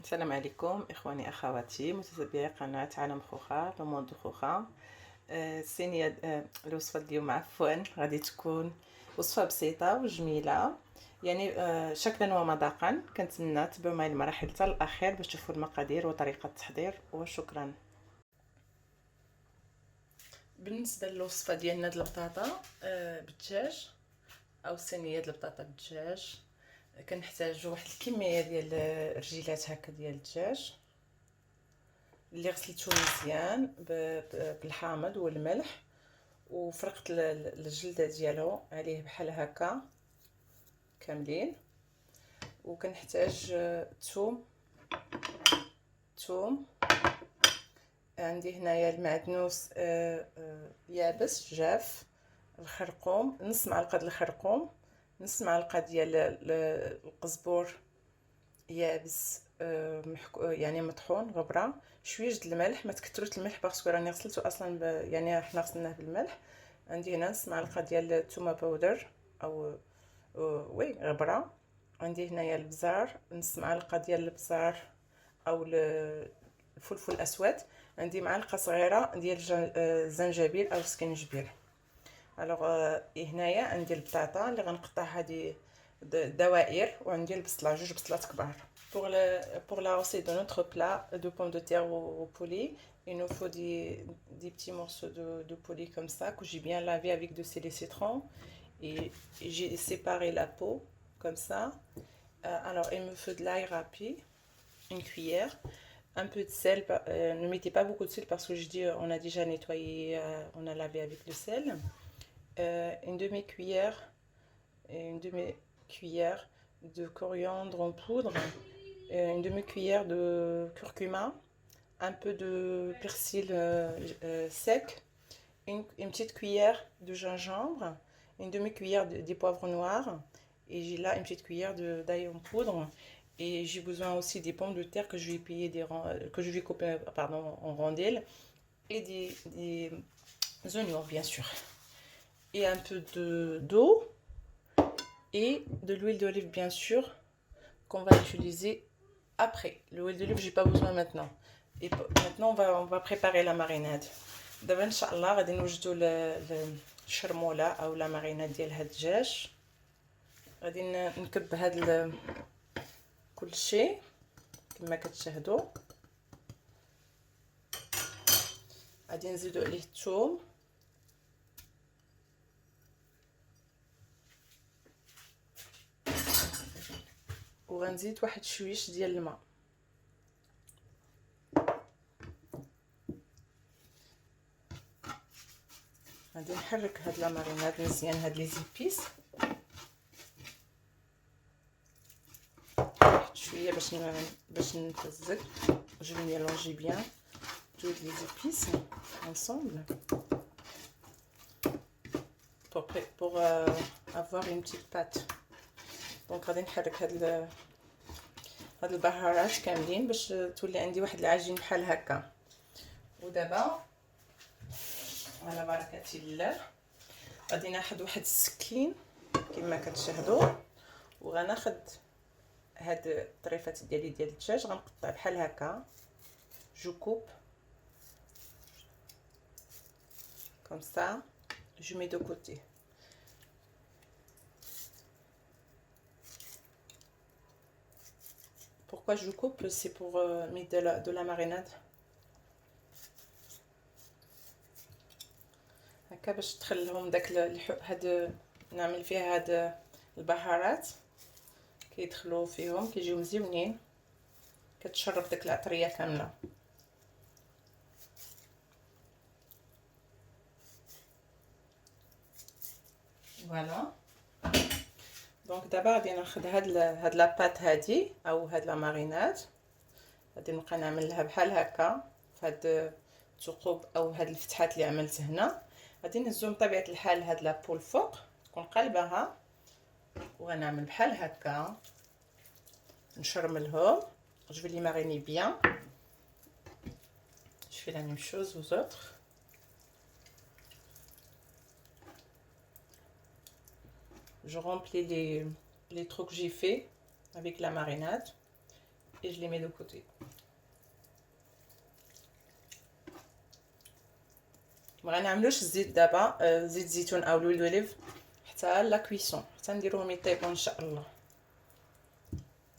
السلام عليكم اخواني اخواتي متتبعي قناه عالم خوخه لوموند خوخه. الصينيه الوصفه اليوم عفوا غادي تكون وصفه بسيطه وجميله، يعني شكلا ومذاقا. كنتمنى تبعوا معي المراحل حتى الاخير باش تشوفوا المقادير وطريقه التحضير، وشكرا. بالنسبه للوصفه ديالنا د البطاطا بالدجاج او صينيه د البطاطا بالدجاج، كنحتاجوا واحد الكميه ديال رجيلات هكا ديال الدجاج اللي غسلته مزيان بالحامض والملح، وفرقت الجلده ديالو عليه بحال هكا كاملين. وكنحتاج ثوم. عندي هنايا المعدنوس يابس جاف، الخرقوم نص معلقه الخرقوم، نص معلقه ديال القزبور يابس يعني مطحون غبره، شويه د الملح، ما تكثروش الملح باسكو راني غسلته اصلا يعني حنا غسلناه بالملح. عندي هنا نص معلقه ديال الثومه باودر او وي غبره. عندي هنايا البزار، نص معلقه ديال البزار او الفلفل الاسود. عندي معلقه صغيره ديال الزنجبيل او السكنجبير. الوغ هنايا عندي البطاطا اللي غنقطعها دوائر، وعندي البصله جوج بصلات كبار. Pour la recette de notre plat de pommes de terre au poulet, il nous faut des petits morceaux de poulet comme ça que j'ai bien lavé avec de sel et citron, et j'ai séparé la peau comme ça. Alors il me faut de l'ail râpé, une cuillère, un peu de sel, ne mettez pas beaucoup de sel parce que je dis on a déjà nettoyé, on a lavé avec le sel. Une demi-cuillère de coriandre en poudre, une demi-cuillère de curcuma, un peu de persil sec, une petite cuillère de gingembre, une demi-cuillère des poivrons noirs, et j'ai là une petite cuillère d'ail en poudre. Et j'ai besoin aussi des pommes de terre que je vais que je vais couper en rondelles, et des oignons bien sûr, et un peu d'eau et de l'huile d'olive bien sûr qu'on va utiliser après. L'huile d'olive j'ai pas besoin maintenant. Et maintenant on va préparer la marinade. دابا ان شاء الله غادي نوجدوا الشرموله او لا ماريناد ديال هاد الدجاج. غادي نكب هاد كل شيء كما كتشاهدوا. غادي نزيدوا عليه الثوم، وغنزيد واحد شويش ديال الماء. غادي نحرك هاد لا ماريناد مزيان، هاد لي زيبيس واحد شويه باش نتزك. Je vais mélanger bien toutes les épices ensemble pour avoir une petite pâte. Donc غادي نحرك هاد البهارات كاملين باش تولي عندي واحد العجين بحال هكا. ودابا على بركه الله غادي ناخذ واحد السكين كما كتشاهدوا، وغناخذ هاد الطريفات ديالي ديال الدجاج، غنقطع بحال هكا جو كوب comme ça, je mets de côté. Pourquoi je coupe? C'est pour mettre de la marinade. هكا باش تدخل لهم داك هاد نعمل فيها هاد البهارات، كيدخلوا فيهم كيجيو مزيونين، كتشرب داك العطريه كامله. فوالا. دونك دابا غادي ناخذ هاد لاباط هادي او هاد لا ماريناد، غادي نبقى نعمل لها بحال هكا في هاد الثقوب او هاد الفتحات اللي عملت هنا. غادي نهزهم بطبيعه الحال هاد لابو الفوق، تكون قلبها، وغنعمل بحال هكا نشرملهم. Je vais les mariner bien. Je fais la même chose aux autres. Je remplis les trous que j'ai fait avec la marinade et je les mets de côté. ما غنعملوش الزيت دابا زيت زيتون او لويل دوليف حتى لا كويسون، حتى نديروهم يطيبوا ان شاء الله.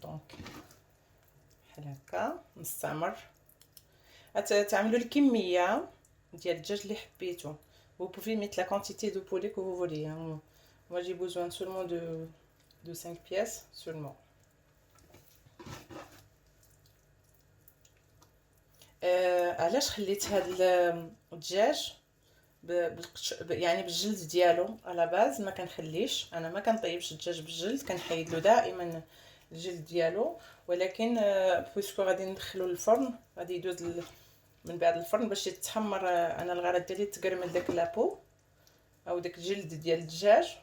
دونك بحال هكا نستعمر. تعملوا الكميه ديال الدجاج اللي حبيتو. Vous pouvez mettre la quantité de poulet que vous voulez. Hein. Moi j'ai besoin seulement de 5 pièces seulement. علاش خليت هذا الدجاج يعني بالجلد ديالو على باز؟ ما كنخليش، انا ما كنطيبش الدجاج بالجلد، كنحيد له دائما الجلد ديالو، ولكن بويسكو غادي ندخلو للفرن غادي يدوز من بعد الفرن باش يتحمر. انا الغرض ديالي تقرمل داك لابو او داك الجلد ديال الدجاج،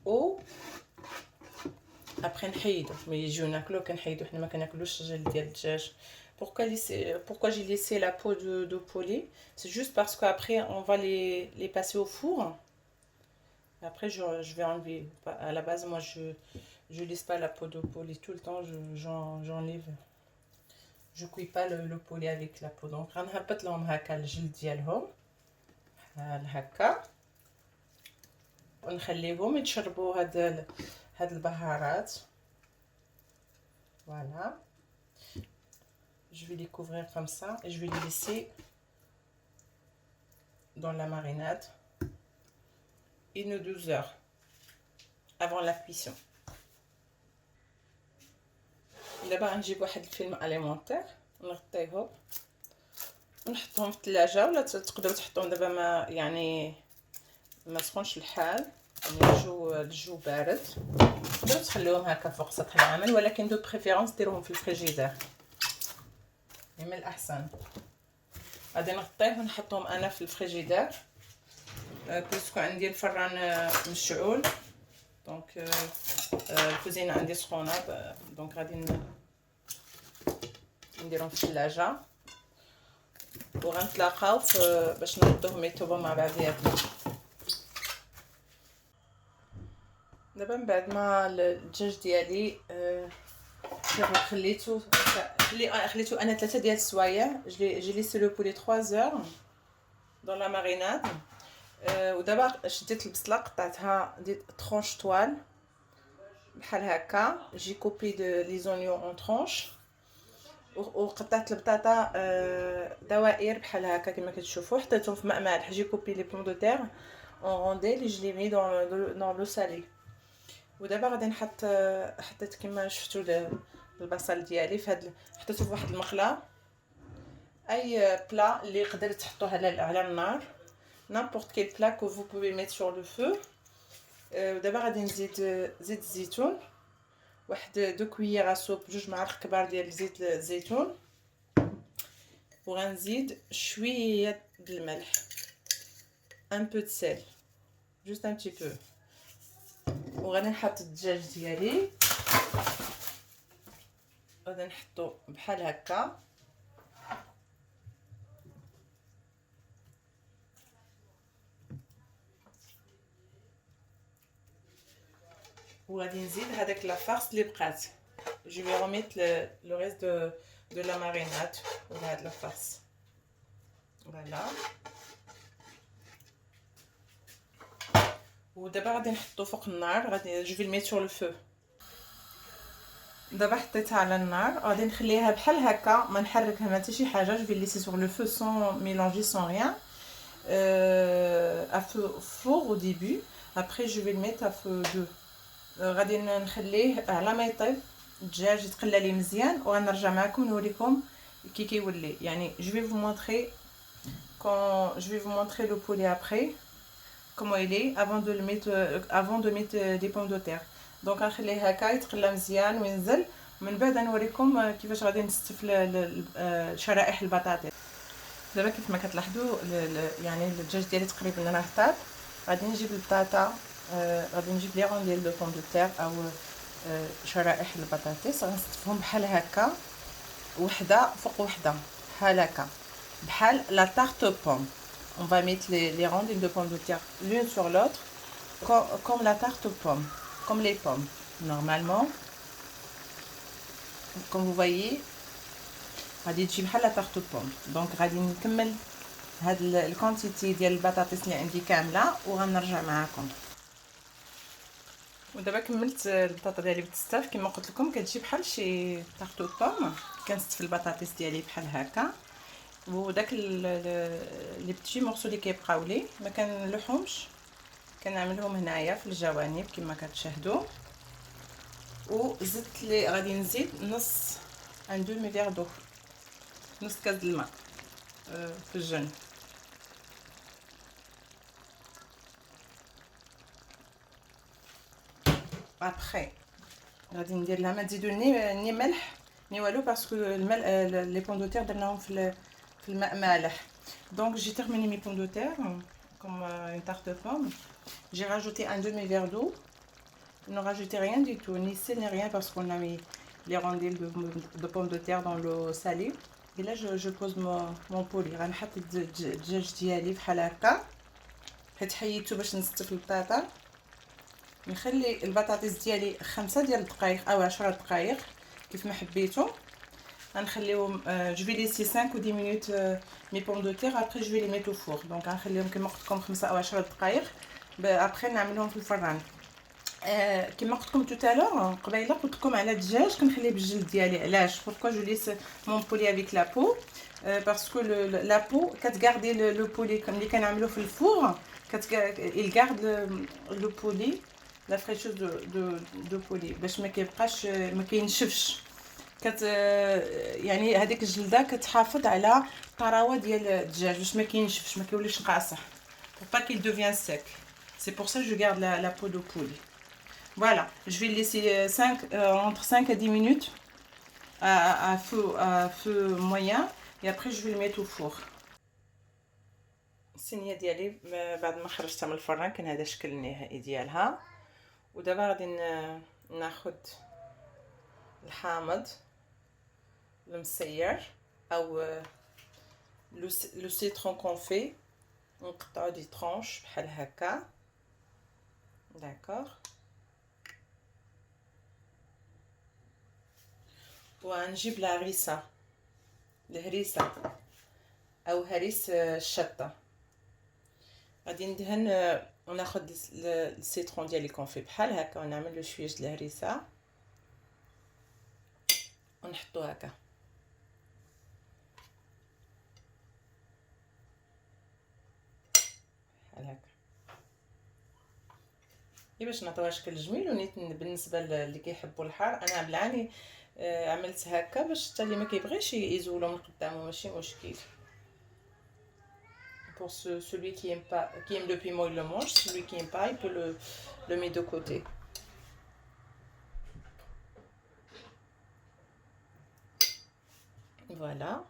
و ابخي نحيدو ملي يجيو ناكلو كنحيدو، حنا ما كناكلوش الجلد ديال الدجاج. Pourquoi j'ai laissé la peau de poulet? C'est juste parce qu'après on va les passer au four. Après je vais enlever. À la base moi je laisse pas la peau de poulet tout le temps, j'enlève. Je cuis pas le poulet avec la peau. Donc غنهبط لهم هكا الجلد ديالهم بحال هكا، ونخليهم يتشربوا هاد البهارات. Voilà. Je vais les couvrir comme ça et je vais les laisser dans la marinade 1 ou 2 heures avant la cuisson. دابا غنجيب واحد الفيلم اليمونتير نغطيهم ونحطهم في الثلاجه، ولا تقدروا تحطوهم دابا ما سخونش الحال، يعني الجو بارد، تقدروا تخليوهم هكا فوق سطح العمل، ولكن دو بريفيرونس ديروهم في الفريجيدير من الأحسن. غادي نغطيه ونحطهم انا في الفريجيدير باسكو عندي الفران مشعول، دونك الكوزينه عندي سخونه، دونك غادي نديرهم في الثلاجه وغنتلاقاو باش نردوهم يطيبوا مع بعضياتنا. دابا من بعد ما الدجاج ديالي خليته انا 3 ديال السوايع، جي ليسي لو بولي 3 heures dans la marinade. ودابا شديت البصله قطعتها دي طرونش طوال بحال هكا، جي كوبي دو لي زونيون اون طرونش، وقطعت البطاطا دوائر بحال هكا كما كتشوفوا، حطيتهم في ماء مالح. جي كوبي لي بوم دو تير اون رونديل، جو لي مي دون لو سالي. ودابا غادي حطيت كما شفتوا البصل ديالي في هاد، حطيته في واحد المقله، اي بلا اللي يقدر تحطوه على النار، n'importe quel plat que vous pouvez mettre sur le feu. ودابا غادي نزيد زيت الزيتون، واحد 2 كويير سوب، 2 معالق كبار ديال زيت الزيتون، وغنزيد شويه د الملح، un peu de sel, juste un petit peu. وغادي نحط الدجاج ديالي، غادي نحطو بحال هكا، وغادي نزيد هذاك لافارس اللي بقات. جو في ريميت لو ريست دو لا ماريناد ولا هاد لافارس. فوالا، ودابا غادي نحطو فوق النار، غادي جو في الميت سور لو فو. دابا حطيتها على النار، غادي نخليها بحال هكا، ما نحركها ما حتى شي حاجه. جو في ليسي سور لو فو سون ميلونجي سون ريان، ا فو فور او ديبي، ابري جو في الميت ا فو 2. غادي نخليه على ما يطيب الدجاج يتقلى لي مزيان، وغنرجع معكم نوريكم كي كيولي. يعني جو في vous montrer quand je vais vous montrer le poulet après comment il est avant de mettre des pommes de terre. دونك غنخليه هكا يتقلى مزيان وينزل، من بعد نوريكم كيفاش غادي نستف شرائح البطاطا. دابا كيف ما كتلاحظوا يعني الدجاج ديالي تقريبا راه طاب. غادي نجيب البطاطا، غادي نجيب لي رونديل دو بوم دو تير او شرائح البطاطس، غنستفهم بحال هكا وحده فوق وحده بحال هكا، بحال لا تارت بوم. On va mettre les rondelles de pommes de terre l'une sur l'autre comme la tarte aux pommes, comme les pommes normalement. كوم فوايي غادي تجي بحال لا طارت بوم. دونك غادي نكمل هاد الكونتيتي ديال البطاطس اللي عندي كامله وغنرجع معاكم. ودابا كملت البطاطا ديالي بالتستاف كما قلت لكم، كتجي بحال شي طارت بوم. كنستف البطاطس ديالي بحال هكا، وداك لي بتي مورسو اللي كيبقاو لي ما كنلوحهمش، كنعملهم هنايا في الجوانب كما كتشاهدوا. وزدت لي غادي نزيد نص ان دومي فيغ دو، نص كاس الماء في الجن. ابخي غادي ندير لها، ما تزيدوا ني ملح ني والو، باسكو الملح لي بون دو تير درناهم في الماء مالح. دونك جي تيرميني مي بون دو تير comme une tarte de pomme. J'ai rajouté un demi-verre d'eau. Ne rajoutez rien du tout, ni sel ni rien, parce qu'on a mis les rondelles de pommes de terre dans l'eau salée. Et là je pose mon poli. غنحط الدجاج ديالي بحال هكا، حيت حيدتو باش نستف البطاطا. نخلي البطاطس ديالي 5 ديال الدقائق او 10 دقائق كيف ما حبيتو. غنخليهم جو في ليسي 5 ou 10 minutes مي بوم دو تير. ابري جو في لي ميت او فور. دونك غنخليهم كما قلت لكم 5 او 10 دقائق. ابري نعملهم في الفران. كما قلت لكم توتالور قبيله قلت لكم على الدجاج كنخليه بالجلد ديالي. علاش؟ بوركو جو ليس مون بولي افيك لا بو، باسكو لا بو كتغاردي لو بولي ملي كنعملو في الفور، il garde le poli la fraîcheur de poli باش ما كيبقاش ما كينشفش. يعني هذيك الجلده كتحافظ على الطراوه ديال الدجاج باش ما كينشفش، ما كيوليش قاصح، pour pas qu'il devienne sec. C'est pour ça que je garde la peau de poulet. Voilà, je vais laisser entre 5 et 10 minutes à feu moyen, et après je vais le mettre au four. الصينيه ديالي بعد ما خرجتها من الفران كان هذا الشكل النهائي ديالها. ودابا غادي ناخذ الحامض المسير او لو سيترون كونفي، نقطعو دي طرونش بحال هكا. داكوغ. ونجيب الهريسه او هريس الشطه. غادي ندهن وناخذ السيترون ديالي كونفي بحال هكا، ونعمل له شويه د الهريسه ونحطو هكا. بحال هكا باش نعطيوها شكل جميل. ونيت بالنسبه اللي كيحبوا الحار، انا بالعاني عملت هكا باش حتى اللي ما كيبغيش يزولو من قدامه ماشي مشكل. Pour celui qui aime le piment, il le mange. Celui qui aime pas, il peut le mettre de côté. Voilà.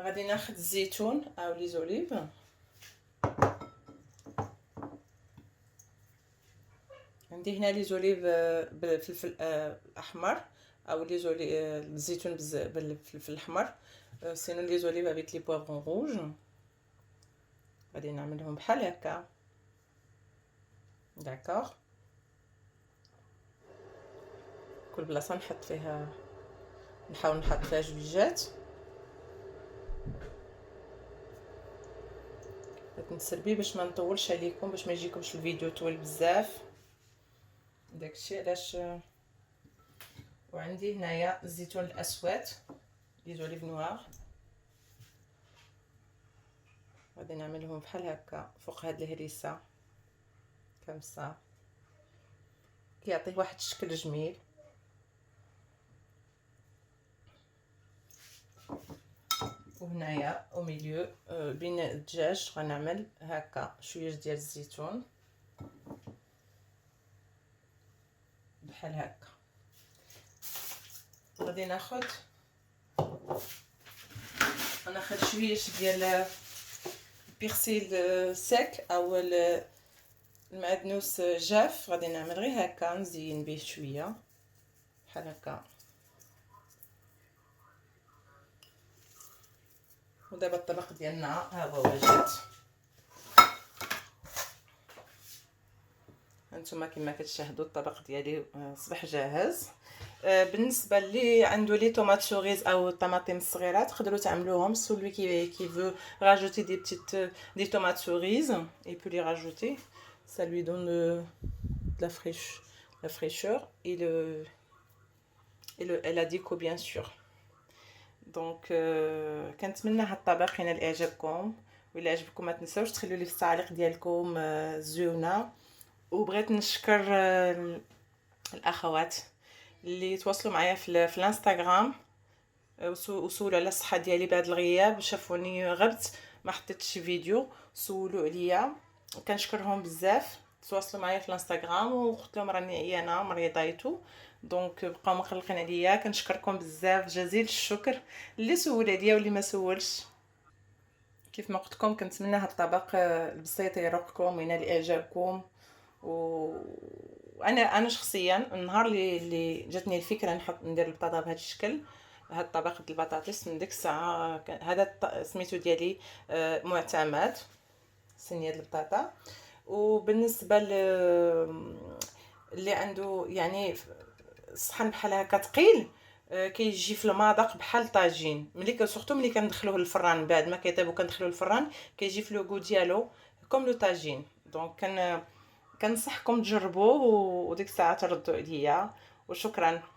غادي ناخذ الزيتون او لي زوليف. عندي هنا لي زوليف بالفلفل احمر، او لي زوليف الزيتون بالفلفل الاحمر، سينو لي زوليف افيك لي بوافرون روج. غادي نعملهم بحال هكا. داكوغ. كل بلاصه نحط فيها، نحاول نحط فيها جويجات. نسربي باش ما نطولش عليكم، باش ما يجيكمش الفيديو طويل بزاف. داكشي علاش. وعندي هنايا الزيتون الاسود، لي زوليف نوار. غادي نعملهم بحال هكا فوق هاد الهريسه كمسا، كيعطيه واحد الشكل جميل. وهنايا او ميليو بين الدجاج غنعمل هكا شويه ديال الزيتون بحال هكا. غادي ناخذ شويه ديال البيرسيل سيك او المعدنوس جاف. غادي نعمل غير هكا نزين به شويه بحال هكا. ودابا الطبق ديالنا ها هو واجد. هانتوما كما كتشاهدوا الطبق ديالي اصبح جاهز. بالنسبه اللي عنده لي طوماط سوريز او الطماطم الصغيرات تقدروا تعملوهم celui qui veut rajouter des tomates cerises il peut les rajouter, ça lui donne de la fraîcheur et la déco bien sûr. دونك كنتمنى هاد الطبق ينال اعجابكم، وإلا عجبكم ما تنساوش تخلوا لي في التعليق ديالكم الزيونه. وبغيت نشكر الاخوات اللي تواصلوا معايا في الانستغرام وسولوا على الصحه ديالي بعد الغياب، شافوني غبت ما حطيتش فيديو، سولوا عليا، كنشكرهم بزاف. تواصلوا معايا في الانستغرام وقلت لهم راني عيانه مريضايتو، دونك بقاو مقلقين عليا. كنشكركم بزاف جزيل الشكر اللي سول عليا واللي ما سولش. كيف ما قلت لكم كنتمنى هذا الطبق البسيط يروقكم وينال اعجابكم. وانا شخصيا النهار اللي جاتني الفكره ندير البطاطا بهذا الشكل، هاد الطبق د البطاطس، من ديك الساعه هذا سميتو ديالي معتمد صينيه البطاطا. وبالنسبه اللي عنده يعني الصحن بحال هكا ثقيل، كيجي في المذاق بحال طاجين، ملي سورتو ملي كندخلوه للفران بعد ما كيطيب وكندخلوه للفران كيجي في لوغو ديالو كوم لو طاجين. دونك كنصحكم تجربوه وديك الساعه تردوا عليا، وشكرا.